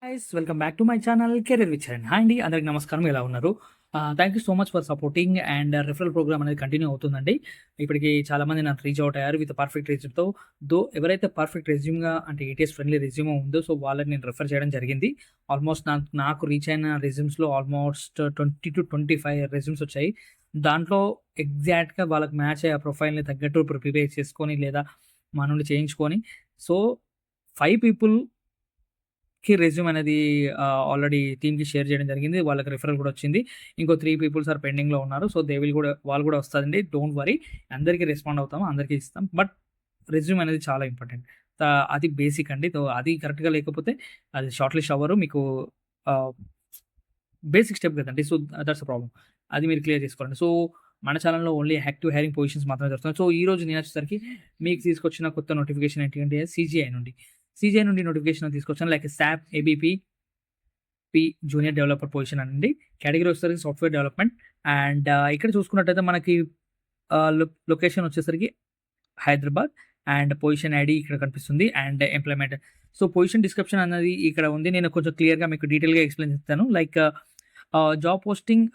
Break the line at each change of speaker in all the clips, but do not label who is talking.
Guys welcome back to my channel career with Charan. Hi అండి, అందరికి నమస్కారం. ఎలా ఉన్నారు? Thank you so much for supporting and referral programme అనేది కంటిన్యూ అవుతుందండి. ఇప్పటికి చాలామంది నాకు రీచ్ అవుట్ అయ్యారు విత్ పర్ఫెక్ట్ రెజ్యూమ్తో. ఎవరైతే పర్ఫెక్ట్ రెజ్యూమ్గా అంటే ఏటీఎస్ ఫ్రెండ్లీ రెజ్యూమ్ ఉందో సో వాళ్ళని నేను రిఫర్ చేయడం జరిగింది. ఆల్మోస్ట్ నాకు రీచ్ అయిన రెజ్యూమ్స్లో ఆల్మోస్ట్ 20 to 25 రెజ్యూమ్స్ వచ్చాయి. దాంట్లో ఎగ్జాక్ట్గా వాళ్ళకి మ్యాచ్ అయ్యే ప్రొఫైల్ని తగ్గట్టు ప్రిపేర్ చేసుకొని లేదా మా నుండి చేయించుకొని సో 5 రెజ్యూమ్ అనేది ఆల్రెడీ టీమ్‌కి షేర్ చేయడం జరిగింది. వాళ్ళకి రిఫరల్ కూడా వచ్చింది. ఇంకో 3 పీపుల్స్ పెండింగ్‌లో ఉన్నారు. సో దే విల్ కూడా వాళ్ళు కూడా వస్తారండి. Don't worry. అందరికీ రెస్పాండ్ అవుతాము. అందరికీ ఇస్తాం. బట్ రెజ్యూమ్ అనేది చాలా ఇంపార్టెంట్. అది బేసిక్ అండి. అది కరెక్ట్‌గా లేకపోతే అది షార్ట్ లిస్ట్ అవ్వరు. మీకు ఆహ్, బేసిక్ స్టెప్ కదండీ. So that's the problem. అది మీరు క్లియర్ చేసుకోండి. సో మన ఛానెల్‌లో ఓన్లీ యాక్టివ్ హైరింగ్ పొజిషన్స్ మాత్రమే జరుగుతున్నాయి. సో ఈరోజు నేను వచ్చేసరికి మీకు తీసుకొచ్చిన కొత్త నోటిఫికేషన్ ఏంటి అంటే సీజీఐ నుండి నోటిఫికేషన్ తీసుకొచ్చాను. లైక్ సాప్ ఏబీపీ జూనియర్ డెవలపర్ పొజిషన్ అండి. కేటగిరీ వచ్చేసరికి సాఫ్ట్‌వేర్ డెవలప్‌మెంట్ అండ్ ఇక్కడ చూసుకున్నట్టయితే మనకి లొకేషన్ వచ్చేసరికి హైదరాబాద్ అండ్ పొజిషన్ ఐడీ ఇక్కడ కనిపిస్తుంది and employment. So position description అనేది ఇక్కడ ఉంది. నేను కొంచెం క్లియర్‌గా మీకు డీటెయిల్‌గా ఎక్స్‌ప్లెయిన్ చేస్తాను. లైక్ జాబ్ పోస్టింగ్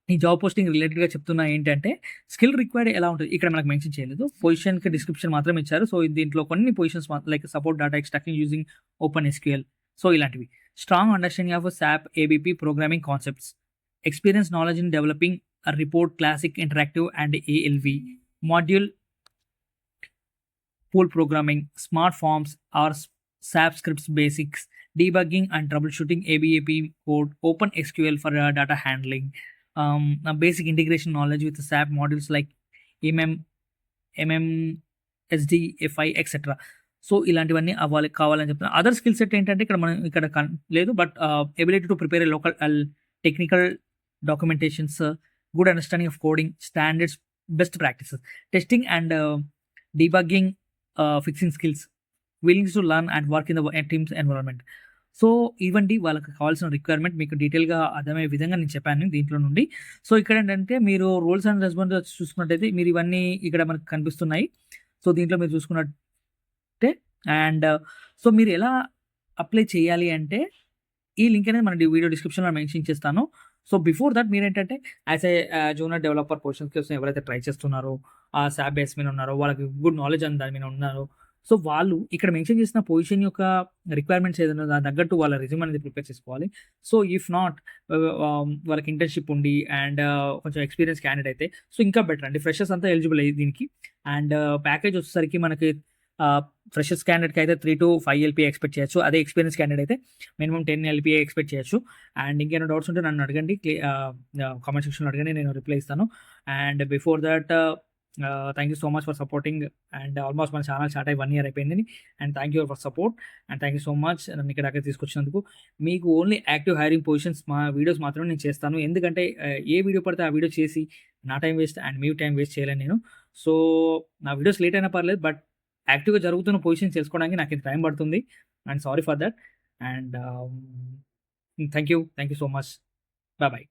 ఈ జాబ్ పోస్టింగ్ రిలేటెడ్‌గా చెప్తున్నా ఏంటంటే, స్కిల్ రిక్వైర్డ్ ఎలా ఉంటది? ఇక్కడ మనకు మెన్షన్ చేయలేదు. పొజిషన్‌కి డిస్క్రిప్షన్ మాత్రమే ఇచ్చారు. సో, దీంట్లో కొన్ని positions like support data extracting using open SQL. So, ఇలాంటివి. Strong understanding of SAP ABP programming concepts. Experience knowledge in developing report classic interactive and ALV. Module pool programming, smart forms or SAP scripts basics, debugging and troubleshooting ABAP code, open SQL for data handling. Basic integration knowledge with SAP modules like MMSD, FI, etc. So ఇలాంటివన్నీ కావాలని చెప్తున్నా. Other skill set ఏంటంటే ఇక్కడ లేదు. But ability to prepare local technical documentations, good understanding of coding standards, best practices, testing and debugging, fixing skills, willingness to learn and work in the teams environment. So ఇవండి వాళ్ళకి కావాల్సిన requirement. మీకు డీటెయిల్‌గా అర్థమయ్యే విధంగా నేను చెప్పాను దీంట్లో నుండి. సో ఇక్కడ ఏంటంటే మీరు రోల్స్ అండ్ రెస్పాన్సిబిలిటీస్ చూసుకున్నట్టయితే మీరు ఇవన్నీ ఇక్కడ మనకు కనిపిస్తున్నాయి. సో దీంట్లో మీరు చూసుకున్నట్టే అండ్ సో మీరు ఎలా అప్లై చేయాలి అంటే ఈ లింక్ అనేది మన వీడియో డిస్క్రిప్షన్‌లో మెన్షన్ చేస్తాను. సో బిఫోర్ దట్ మీరేంటంటే as a junior developer positions కోసం ఎవరైతే ట్రై చేస్తున్నారో, సాప్ బేస్ మీద ఉన్నారో, వాళ్ళకి గుడ్ నాలెడ్జ్ దాని మీద ఉన్నారో సో వాళ్ళు ఇక్కడ మెన్షన్ చేసిన పొజిషన్ యొక్క రిక్వైర్మెంట్స్ ఏదైనా దానికి తగ్గట్టు వాళ్ళ రెజ్యూమ్ అనేది ప్రిపేర్ చేసుకోవాలి. సో ఇఫ్ నాట్ వాళ్ళకి ఇంటర్న్‌షిప్ ఉండి అండ్ కొంచెం ఎక్స్‌పీరియన్స్ క్యాండిడేట్ అయితే సో ఇంకా బెటర్ అండి. ఫ్రెషర్స్ అంతా ఎలిజిబుల్ దీనికి. అండ్ ప్యాకేజ్ వచ్చేసరికి మనకి ఫ్రెషర్స్ క్యాండిడేట్‌కి అయితే 3 to 5 ఎల్‌పీఏ ఎక్స్‌పెక్ట్ చేయొచ్చు. అదే ఎక్స్‌పీరియన్స్ క్యాండిడేట్ అయితే మినిమమ్ 10 ఎల్‌పీఏ ఎక్స్‌పెక్ట్ చేయొచ్చు. అండ్ ఇంకేమైనా డౌట్స్ ఉంటే నన్ను అడగండి. కామెంట్ సెక్షన్‌లో అడగండి, నేను రిప్లై ఇస్తాను. And before that thank you so much for supporting and almost మన ఛానల్ స్టార్ట్ అయ్యి 1 year అయిపోయింది. And thank you for support and thank you so much నన్ను ఇక్కడ దాకా తీసుకొచ్చినందుకు. మీకు only active hiring positions videos మాత్రమే నేను చేస్తాను. ఎందుకంటే ఏ వీడియో పడితే ఆ వీడియో చేసి నా time waste and me time waste చేయలేను నేను. సో నా వీడియోస్ లేట్ అయినా పర్లేదు. బట్ యాక్టివ్‌గా జరుగుతున్న పొజిషన్స్ తెలుసుకోవడానికి నాకు ఇంత టైం పడుతుంది. And sorry for that. And thank you so much. Bye.